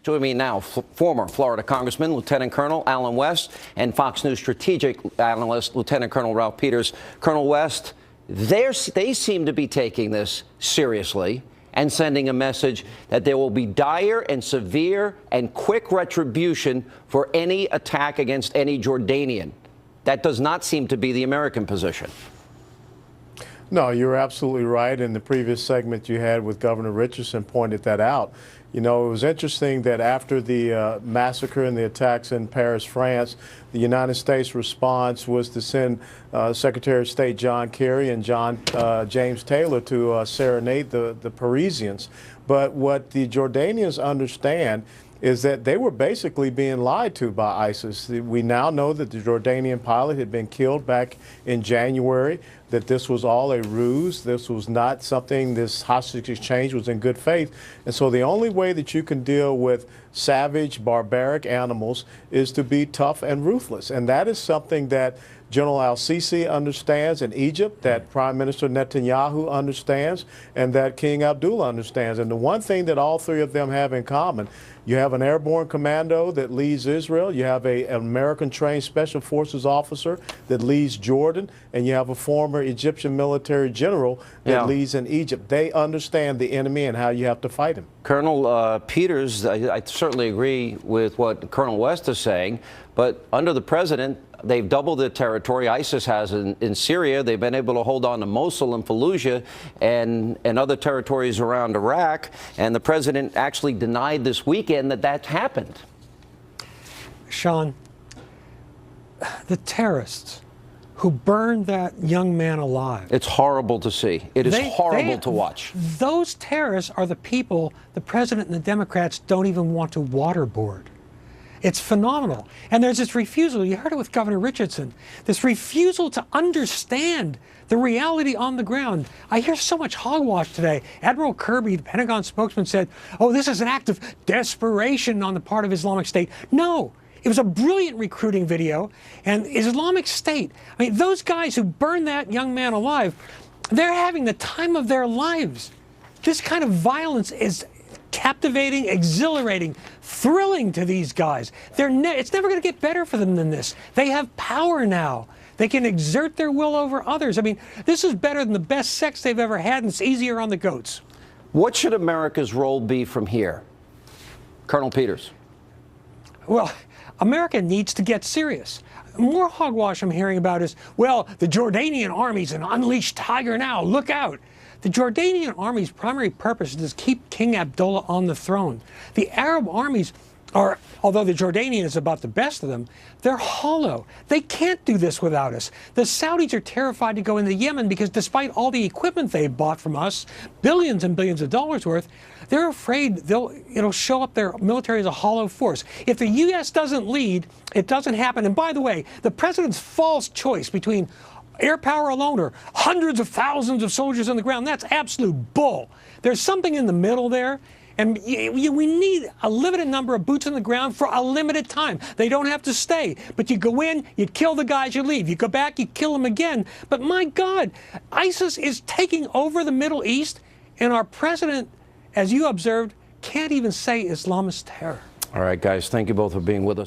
Joining me now, former Florida Congressman Lieutenant Colonel Allen West and Fox News strategic analyst Lieutenant Colonel Ralph Peters. Colonel West, they seem to be taking this seriously and sending a message that there will be dire and severe and quick retribution for any attack against any Jordanian. That does not seem to be the American position. No, you're absolutely right. In the previous segment you had with Governor Richardson pointed that out. You know, it was interesting that after the massacre and the attacks in Paris, France, the United States response was to send Secretary of State John Kerry and James Taylor to serenade the Parisians. But what the Jordanians understand is that they were basically being lied to by ISIS. We now know that the Jordanian pilot had been killed back in January, that this was all a ruse. This was not something, this hostage exchange was in good faith. And so the only way that you can deal with savage, barbaric animals is to be tough and ruthless. And that is something that General al-Sisi understands in Egypt, that Prime Minister Netanyahu understands, and that King Abdullah understands. And the one thing that all three of them have in common, you have an airborne commando that leads Israel, you have an American-trained special forces officer that leads Jordan, and you have a former Egyptian military general that leads in Egypt. They understand the enemy and how you have to fight him. Colonel Peters, I certainly agree with what Colonel West is saying, but under the president, they've doubled the territory ISIS has in Syria. They've been able to hold on to Mosul and Fallujah and other territories around Iraq. And the president actually denied this weekend that that happened. Sean, the terrorists who burned that young man alive. It's horrible to see. It is horrible to watch. Those terrorists are the people the president and the Democrats don't even want to waterboard. It's phenomenal. And there's this refusal, you heard it with Governor Richardson, this refusal to understand the reality on the ground. I hear so much hogwash today. Admiral Kirby, the Pentagon spokesman, said, oh, this is an act of desperation on the part of Islamic State. No, it was a brilliant recruiting video. And Islamic State, I mean, those guys who burned that young man alive, they're having the time of their lives. This kind of violence is captivating, exhilarating, thrilling to these guys. It's never going to get better for them than this. They have power now. They can exert their will over others. I mean, this is better than the best sex they've ever had, and it's easier on the goats. What should America's role be from here? Colonel Peters. Well, America needs to get serious. More hogwash I'm hearing about is, well, the Jordanian army's an unleashed tiger now. Look out. The Jordanian army's primary purpose is to keep King Abdullah on the throne. The Arab armies are, although the Jordanian is about the best of them, they're hollow. They can't do this without us. The Saudis are terrified to go into Yemen because despite all the equipment they've bought from us, billions and billions of dollars worth, they're afraid it'll show up their military as a hollow force. If the U.S. doesn't lead, it doesn't happen. And by the way, the president's false choice between air power alone or hundreds of thousands of soldiers on the ground, that's absolute bull. There's something in the middle there, and we need a limited number of boots on the ground for a limited time. They don't have to stay, but you go in, you kill the guys, you leave. You go back, you kill them again. But my God, ISIS is taking over the Middle East, and our president, as you observed, can't even say Islamist terror. All right, guys, thank you both for being with us.